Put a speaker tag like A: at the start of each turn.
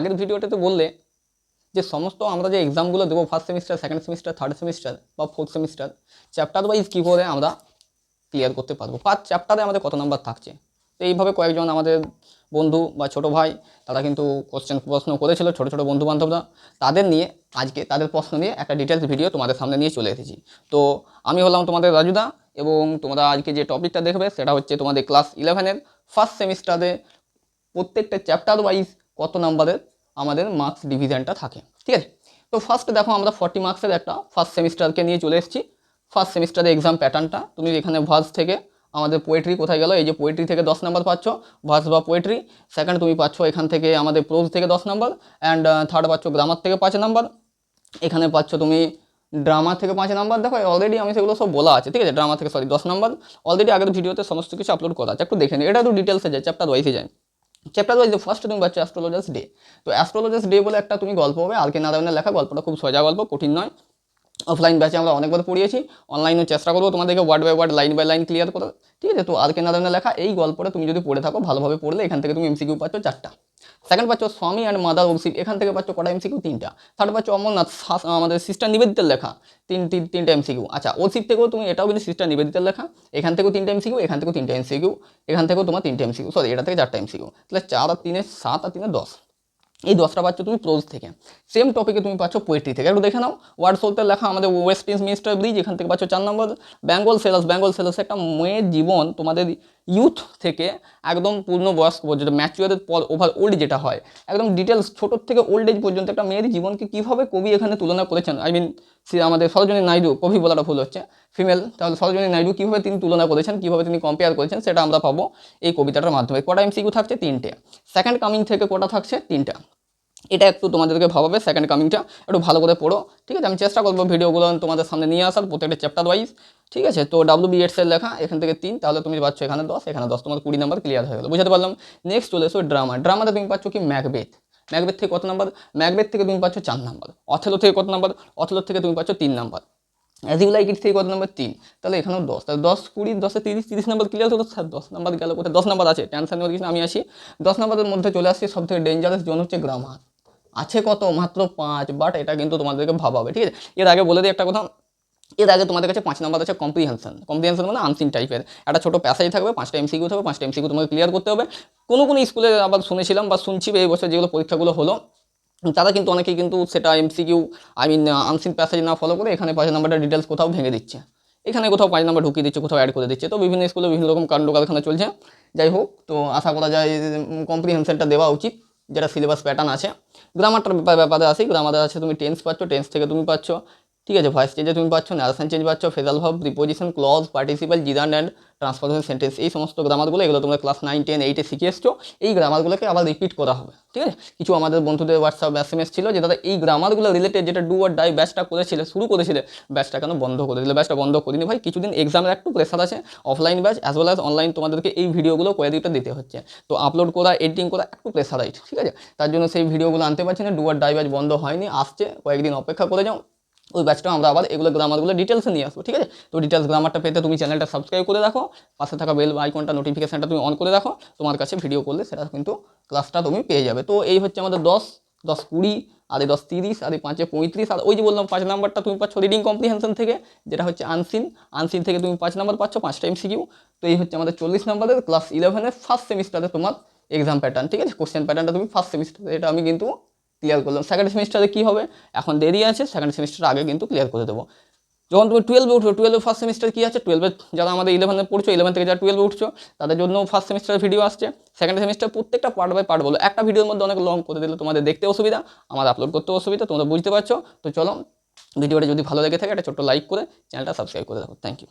A: আগের ভিডিওটাতে বললে যে সমস্ত আমরা যে এক্সামগুলো দেবো first semester, second semester, third semester বা ফোর্থ সেমিস্টার, চ্যাপ্টার ওয়াইজ কী করে আমরা ক্লিয়ার করতে পারবো, পার চ্যাপ্টারে আমাদের কত নাম্বার থাকছে। তো এইভাবে কয়েকজন আমাদের বন্ধু বা ছোটো ভাই তারা কিন্তু প্রশ্ন করেছিল, ছোটো ছোটো বন্ধু বান্ধবরা, তাদের নিয়ে আজকে তাদের প্রশ্ন নিয়ে একটা ডিটেলস ভিডিও তোমাদের সামনে নিয়ে চলে এসেছি। তো আমি হলাম তোমাদের রাজুদা, এবং তোমরা আজকে যে টপিকটা দেখবে সেটা হচ্ছে তোমাদের ক্লাস 11-এর ফার্স্ট সেমিস্টারে প্রত্যেকটা চ্যাপ্টার ওয়াইজ কত নাম্বারের আমাদের মার্কস ডিভিশনটা থাকে, ঠিক আছে। তো ফার্স্ট দেখো আমরা 40 মার্কসের একটা ফার্স্ট সেমিস্টারকে নিয়ে চলে এসেছি। ফার্স্ট সেমিস্টারে এক্সাম প্যাটার্নটা তুমি এখানে ভার্স থেকে আমাদের পোয়েট্রি কোথায় গেল, এই যে পোয়েট্রি থেকে 10 নাম্বার পাচ্ছ, ভার্স বা পোয়েট্রি। সেকেন্ড তুমি পাচ্ছ এখান থেকে আমাদের প্রোজ থেকে 10 নাম্বার, অ্যান্ড থার্ড পাচ্ছ গ্রামার থেকে 5 নাম্বার। এখানে পাচ্ছ তুমি ড্রামা থেকে 5 নাম্বার। দেখো অলরেডি আমি সেগুলো সব বলা আছে, ঠিক আছে। ড্রামা থেকে 10 নাম্বার অলরেডি আগের ভিডিওতে সমস্ত কিছু আপলোড করা আছে, একটু দেখে নিই। এটা একটু ডিটেলসে যায়, চ্যাপ্টার ওয়াইজে যায়। চ্যাপ্টার ওয়াইজ ফার্স্ট তুমি পাচ্ছ অ্যাস্ট্রোলজার্স ডে। তো অ্যাস্ট্রোলজার্স ডে বলে একটা তুমি গল্প হবে, আলকে নারায়ণের লেখা। গল্পটা খুব সোজা গল্প, কঠিন নয়। অফলাইন ব্যাচে আমরা অনেকবার পড়িয়েছি, অনলাইনেও চেষ্টা করবো তোমাদেরকে word by word, line by line clear করার, ঠিক আছে। তো আলকে নারায়ণের লেখা এই গল্পটা তুমি যদি পড়ে থাকো, ভালোভাবে পড়লে এখান থেকে তুমি এমসিকিউ পাচ্ছ 4টা। সেকেন্ড পাচ্ছ স্বামী অ্যান্ড মাদার ওরশিপ, এখান থেকে পাচ্ছ কটা এমসিকিউ? 3টা। থার্ড পাচ্ছ অমরনাথ, আমাদের সিস্টার নিবেদিতের লেখা, 3টা এমসিকিউ। আচ্ছা, ওরশিপ থেকেও তুমি, এটাও কিন্তু সিস্টার নিবেদিতের লেখা, এখান থেকেও 3টা এমসিকিউ, এখান থেকেও 3টা এমসিকিউ, এখান থেকেও তোমার 3টা এমসিকিউ, সরি এটা থেকে 4টা এমসিকিউ। তাহলে 4 আর 3 7 আর 3 10, এই 10টা পাচ্ছ তুমি প্রোজ থেকে। সেম টপিকে তুমি পাচ্ছ পোয়েট্রি থেকে, একটু দেখে নাও। ওয়ার্ড সোলতের লেখা আমাদের ওয়েস্টমিনস্টার ব্রিজ, এখান থেকে পাচ্ছ 4 নম্বর। বেঙ্গল সেলাস একটা মেয়ের জীবন তোমাদের ইউথ থেকে একদম পূর্ণ বয়স্ক পর্যন্ত, ম্যাচুয়ারের পর ওভার ওল্ড যেটা হয়, একদম ডিটেলস ছোটোর থেকে ওল্ড এজ পর্যন্ত একটা মেয়ের জীবনকে কীভাবে কবি এখানে তুলনা করেছেন। আই মিন আমাদের সরোজিনী নাইডু, কবি বলাটা ভুল হচ্ছে, ফিমেল, তাহলে সরোজিনী নাইডু কীভাবে তিনি তুলনা করেছেন, কীভাবে তিনি কম্পেয়ার করেছেন, সেটা আমরা পাবো এই কবিতাটার মাধ্যমে। কটা এমসিকিউ থাকছে? 3টে। সেকেন্ড কামিং থেকে কটা থাকছে? 3টা। এটা একটু তোমাদেরকে ভাবাবে, সেকেন্ড কামিংটা একটু ভালো করে পড়ো, ঠিক আছে। আমি চেষ্টা করবো ভিডিওগুলো তোমাদের সামনে নিয়ে আসার, প্রত্যেকটা চ্যাপ্টার ওয়াইজ, ঠিক আছে। তো WBEDS এর লেখা এখান থেকে 3, তাহলে তুমি পাচ্ছ এখানে 10, এখানে 10, তোমার 20 নাম্বার ক্লিয়ার হয়ে গেল, বুঝতে পারলাম। নেক্সট চলে এসো ড্রামা। ড্রামাতে তুমি পাচ্ছ কি? ম্যাকবেথ। ম্যাকবেথ থেকে কত নাম্বার? ম্যাকবেথ থেকে তুমি পাচ্ছ 4 নাম্বার। অথেলো থেকে কত নাম্বার? অথেলো থেকে তুমি পাচ্ছ 3 number. As you like it থেকে কত নাম্বার? 3, তাহলে এখানেও 10, তাহলে 10 20 10 30 নাম্বার ক্লিয়ার হতো। স্যার 10 নাম্বার গেল কোথায়? 10 নাম্বার আছে, টেনশন নেওয়ার কিছু না, আমি আসি 10 নাম্বারের মধ্যে চলে আসছি। সব থেকে ডেঞ্জারাস জোন হচ্ছে গ্রামার, আছে কত? মাত্র 5, বাট এটা কিন্তু তোমাদেরকে ভাবাবে, ঠিক আছে। এর আগে বলে দিই একটা কথা, এর আগে তোমাদের কাছে 5 নাম্বার আছে কম্প্রিহেনশন। কম্প্রিহেনশন মানে আনসিন টাইপের একটা ছোটো প্যাসেজ থাকবে, 5টা এমসিকিউ থাকবে, 5টা এমসিকিউ তোমাকে ক্লিয়ার করতে হবে। কোনো স্কুলে আবার শুনেছিলাম বা শুনছি এই বছর যেগুলো পরীক্ষাগুলো হলো, তারা কিন্তু অনেকেই কিন্তু সেটা MCQ, I mean unseen passage না ফলো করে এখানে 5 নাম্বারটা ডিটেলস কোথাও ভেঙে দিচ্ছে, এখানে কোথাও 5 নাম্বার ঢুকিয়ে দিচ্ছে, কোথাও অ্যাড করে দিচ্ছে। তো বিভিন্ন স্কুলে বিভিন্ন রকম কাণ্ড কারখানা চলছে। যাই হোক, তো আশা করা যায় কম্প্রিহেনশনটা দেওয়া উচিত, যেটা সিলেবাস প্যাটার্ন আছে। গ্রামারটার ব্যাপারে আসি। গ্রামারে আছে তুমি টেন্স পাচ্ছ, টেন্স থেকে তুমি পাচ্ছ, ঠিক আছে, ভয়েস চেঞ্জে তুমি পাচ্ছ, ন্যারেশন চেঞ্জ পাচ্ছ, phrasal verb, preposition, clause, participle, gerund and transformation sentence, এই সমস্ত গ্রামারগুলো এগুলো তোমরা ক্লাস 9, 10, 8-এ শিখে এসছো। এই গ্রামারগুলোকে আবার রিপিট করা হবে, ঠিক আছে। কিছু আমাদের বন্ধুদের হোয়াটসঅ্যাপ SMS ছিল যে দাদা এই গ্রামারগুলো রিলেটেড যেটা ডু অর ডাই ব্যাচটা করেছিলে, শুরু করেছিলে, ব্যাচটা কেন বন্ধ করে দিলে? ব্যাচটা বন্ধ করিনি ভাই, কিছুদিন এক্সামের একটু প্রেশার আছে, offline batch as well as online তোমাদেরকে এই ভিডিওগুলো কোয়ালিটিটা দিতে হচ্ছে। তো আপলোড করা, এডিটিং করা একটু প্রেশারাইট, ঠিক আছে। তার জন্য সেই ভিডিওগুলো আনতে পারছি না। ডু অর ডাই ব্যাচ বন্ধ হয়নি, আসছে, কয়েকদিন অপেক্ষা করে যাও। ওই ব্যাচটা আমরা আবার এগুলো গ্রামারগুলো ডিটেলসে নিয়ে আসবো, ঠিক আছে। তো ডিটেলস গ্রামারটা পেতে তুমি চ্যানেলটা সাবস্ক্রাইব করে রাখো, পাশে থাকা বেল আইকনটা, নোটিফিকেশনটা তুমি অন করে রাখো, তোমার কাছে ভিডিও করলে সেটা কিন্তু ক্লাসটা তুমি পেয়ে যাবে। তো এই হচ্ছে আমাদের 10, 10 20, আর 10 30, আর 5 35, আর ওই যে বললাম 5 নাম্বারটা তুমি পাচ্ছ রিডিং কম্প্রিহেনশন থেকে, যেটা হচ্ছে আনসিন থেকে তুমি 5 নাম্বার পাচ্ছ, 5টা এমসিকিউ। তো এই হচ্ছে আমাদের 40 নাম্বারের ক্লাস 11-এর ফার্স্ট সেমিস্টারে তোমার এক্সাম প্যাটার্ন, ঠিক আছে। কোশ্চেন প্যাটার্নটা তুমি ফার্স্ট সেমিস্টারে, এটা আমি কিন্তু ক্লিয়ার করলাম। সেকেন্ড সেমিস্টারে কী হবে এখন দেরি আছে, সেকেন্ড সেমিস্টার আগে কিন্তু ক্লিয়ার করে দেবো। যখন তুমি 12-এ উঠো, 12-এ ফার্স্ট সেমিস্টার কী আছে, 12-এ যারা আমাদের 11-এ পড়ছো, 11 থেকে যারা 12-এ উঠছো, তাদের জন্য ফার্স্ট সেমিস্টারের ভিডিও আসছে। সেকেন্ড সেমিস্টার প্রত্যেকটা পার্ট বাই পার্ট বলো, একটা ভিডিওর মধ্যে অনেক লং করে দিলে তোমাদের দেখতে অসুবিধা, আমার আপলোড করতে অসুবিধা, তোমরা বুঝতে পারছো। তো চলো, ভিডিওটা যদি ভালো লেগে থাকে একটা ছোট্ট লাইক করে চ্যানেলটা সাবস্ক্রাইব করে রাখো। Thank you.